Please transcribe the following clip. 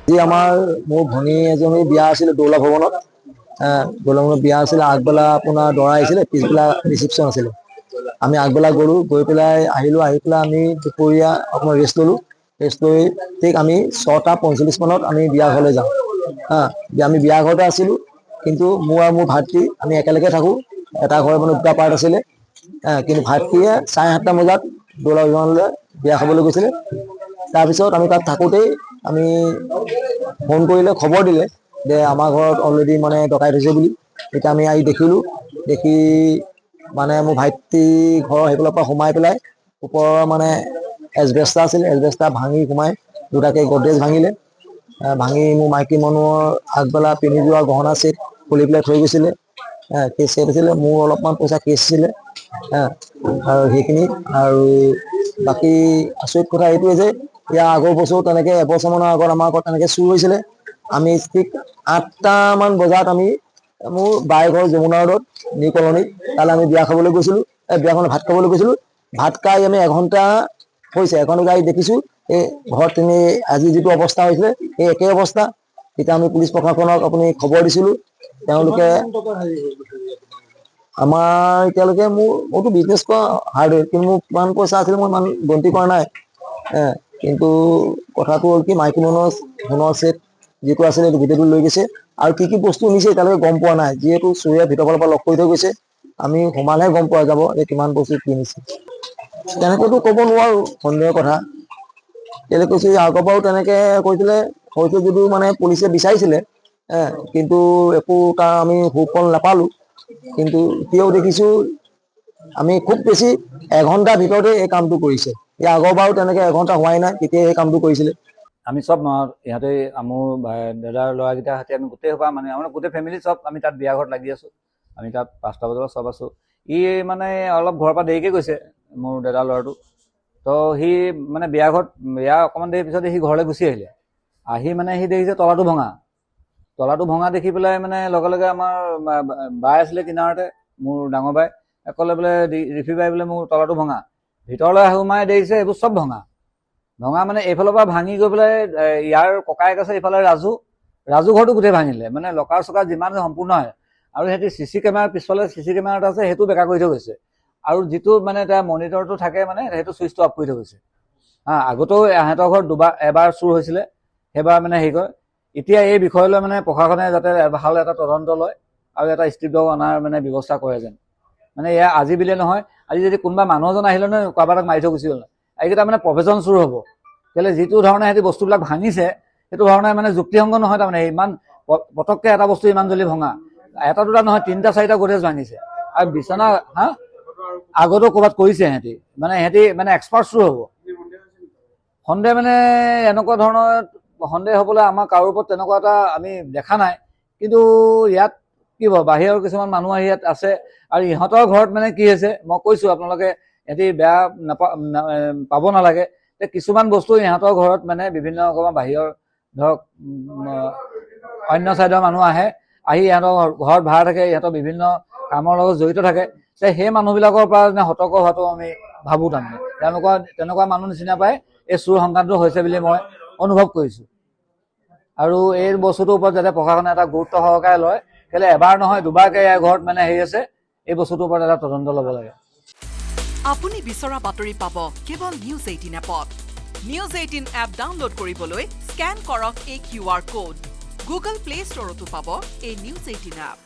আজি আমাৰ মোৰ ভনী এজনী বিয়া আছিলে দৌলা ভৱনত। দৌলা ভৱনত বিয়া আছিলে, আগবেলা আপোনাৰ দৰা আহিছিলে, পিছবেলা ৰিচিপশ্যন আছিলে। আমি আগবেলা গ'লো, গৈ পেলাই আহিলো, আহি পেলাই আমি দুপৰীয়া আপোনাৰ ৰেষ্ট ল'লো। ৰেষ্ট লৈ ঠিক আমি 6:45 মানত আমি বিয়া ঘৰলৈ যাওঁ। আমি বিয়া ঘৰতে আছিলো, কিন্তু মোৰ আৰু মোৰ ভাতৃ আমি একেলগে থাকো। এটা ঘৰ মানে দুটা পাৰ্ট আছিলে। কিন্তু ভাতৃয়ে 7:30 বজাত দৌলা ভৱনলৈ বিয়া খাবলৈ গৈছিলে। তাৰপিছত আমি তাত থাকোঁতেই আমি ফোন কৰিলে, খবৰ দিলে যে আমাৰ ঘৰত অলৰেডি মানে ডকাইত হৈছে বুলি। তেতিয়া আমি আহি দেখিলো, দেখি মানে মোৰ ভাইটি ঘৰৰ সেইফালৰ পৰা সোমাই পেলাই ওপৰৰ মানে এজবেষ্টাৰ আছিলে, এজবেষ্টাৰ ভাঙি সোমাই দুটাকে গডৰেজ ভাঙিলে। ভাঙি মোৰ মাইকী মানুহৰ আগবেলা পিন্ধি যোৱা গহনা চেট খুলি পেলাই থৈ গৈছিলে। সেই চেট আছিলে, মোৰ অলপমান পইচা কেছ আছিলে। আৰু সেইখিনি আৰু বাকী আচৰিত কথা এইটোৱে যে ইয়াৰ আগৰ বছৰো তেনেকে এবছৰমানৰ আগত আমাৰ ঘৰত তেনেকে চুৰ হৈছিলে। আমি ঠিক 8টামান বজাত আমি মোৰ বাই ঘৰ যমুনা ৰোডত নিউ কলনীত তালৈ আমি বিয়া খাবলৈ গৈছিলো। বিয়াখনত ভাত খাবলৈ গৈছিলো। ভাত খাই আমি এঘন্টা হৈছে, এঘন্টা আহি দেখিছো এই ঘৰত তিনি আজি যিটো অৱস্থা হৈছিলে সেই একেই অৱস্থা। তেতিয়া আমি পুলিচ প্ৰশাসনক আপুনি খবৰ দিছিলো। তেওঁলোকে আমাৰ এতিয়ালৈকে মোৰতো বিজনেছ কৰা হাৰ্ডৱেৰ, কিন্তু মোৰ কিমান পইচা আছিল মই ইমান গন্তি কৰা নাই। কিন্তু কথাটো হ'ল কি, মাইকী মানুহৰ সোণৰ চেট যিটো আছিলে সেইটো গোটেইটো লৈ গৈছে। আৰু কি কি বস্তু নিছে এতিয়ালৈকে গম পোৱা নাই, যিহেতু চুৰে ভিতৰৰ ফালৰ পৰা লগ কৰি থৈ গৈছে। আমি সোমালেহে গম পোৱা যাব যে কিমান বস্তু কি নিছে। তেনেকৈতো ক'ব নোৱাৰো সন্দেহৰ কথা। কেলে কৈছো, আগৰ পৰাও তেনেকে কৈছিলে, হয়তো যদিও মানে পুলিচে বিচাৰিছিলে, কিন্তু একো তাৰ আমি সুফল নাপালো। কিন্তু এতিয়াও দেখিছো আমি খুব বেছি এঘন্টাৰ ভিতৰতে এই কামটো কৰিছে। ইয়াৰ আগৰ বাৰো তেনেকে এঘন্টা হোৱাই নাই, তেতিয়া এই কামটো কৰিছিলে। আমি চব ইহঁতে মোৰ দাদাৰ ল'ৰাকেইটাৰ সৈতে আমি গোটেই সোপা মানে আমাৰ গোটেই ফেমিলি চব আমি তাত বিয়া ঘৰত লাগি আছো। আমি তাত 5টা বজাৰ চব আছো। ই মানে অলপ ঘৰৰ পৰা দেৰিকে গৈছে, মোৰ দাদাৰ ল'ৰাটো। তো সি মানে বিয়া অকণমান দেৰি পিছতে সি ঘৰলৈ গুচি আহিলে। আহি মানে সি দেখিছে তলাটো ভঙা দেখি পেলাই মানে লগে লগে আমাৰ বাই আছিলে কিনাৰতে, মোৰ ডাঙৰ বাই ক'লে বোলে ৰিফি বাই বোলে মোৰ তলাটো ভঙা। ভিতৰলৈ সোমাই দেখিছে এইবোৰ চব ভঙা মানে এইফালৰ পৰা ভাঙি গৈ পেলাই ইয়াৰ ককায়েক আছে এইফালে ৰাজু ঘৰটো গোটেই ভাঙিলে, মানে লকাৰ চকাৰ যিমান সম্পূৰ্ণ হয়। আৰু সিহঁতি চিচি কেমেৰাৰ পিছফালে চিচি কেমেৰা এটা আছে, সেইটো বেকা কৰি থৈ গৈছে। আৰু যিটো মানে তাৰ মনিটৰটো থাকে মানে সেইটো চুইচটো অফ কৰি থৈ গৈছে। আগতেও সিহঁতৰ ঘৰত এবাৰ চুৰ হৈছিলে, সেইবাৰ মানে হেৰি কৰে। এতিয়া এই বিষয়লৈ মানে প্ৰশাসনে যাতে ভাল এটা তদন্ত লয় আৰু এটা ষ্ট্ৰিপ ডগ অনাৰ মানে ব্যৱস্থা কৰে যেন। মানে এয়া আজি বুলিয়ে নহয়, আজি যদি কোনোবা মানুহ এজন আহিলে নহয় কাৰোবাৰ এটাক মাৰি থৈ গুচি গ'ল, এইকেইটা মানে প্ৰফেশ্যন চুৰ হ'ব। কেলে যিটো ধৰণে সিহঁতি বস্তুবিলাক ভাঙিছে সেইটো ধৰণে মানে যুক্তিসংগ নহয়। তাৰমানে ইমান পটককে এটা বস্তু ইমান জলদি ভঙা, এটা দুটা নহয় 3টা 4টা গডৰেজ ভাঙিছে। আৰু বিচনা আগতো ক'ৰবাত কৰিছে সিহঁতি মানে এক্সপাৰ্ট চুৰ হ'ব। সন্দেহ মানে এনেকুৱা ধৰণৰ সন্দেহ হ'বলৈ আমাৰ কাৰো ওপৰত তেনেকুৱা এটা আমি দেখা নাই। কিন্তু ইয়াত কি হ'ব, বাহিৰৰ কিছুমান মানুহ আহি ইয়াত আছে। আৰু ইহঁতৰ ঘৰত মানে কি হৈছে মই কৈছো, আপোনালোকে সিহঁতি বেয়া পাব নালাগে। কিছুমান বস্তু ইহঁতৰ ঘৰত মানে বিভিন্ন ৰকমৰ বাহিৰৰ ধৰক অন্য চাইডৰ মানুহ আহি ইহঁতৰ ঘৰত ভাড়া থাকে, ইহঁতৰ বিভিন্ন কামৰ লগত জড়িত থাকে। সেই মানুহবিলাকৰ পৰা সতৰ্ক হোৱাটো আমি ভাবো। তাৰমানে তেনেকুৱা মানুহ নিচিনা পাই এই চুৰ সংক্ৰান্ত হৈছে বুলি মই অনুভৱ কৰিছো। আৰু এই বস্তুটোৰ ওপৰত যাতে প্ৰশাসনে এটা গুৰুত্ব সহকাৰে লয়, কেলে এবাৰ নহয় দুবাৰকে ইয়াৰ ঘৰত মানে হেৰি আছে, এই বস্তুটোৰ ওপৰত এটা তদন্ত ল'ব লাগে। আপুনি বিচৰা বাতৰি পাব কেৱল নিউজ 18 এপত। নিউজ 18 এপ ডাউনলোড কৰিবলৈ স্কেন কৰক এই QR কোড। গুগল প্লে ষ্টৰতো পাব এই নিউজ 18 এপ।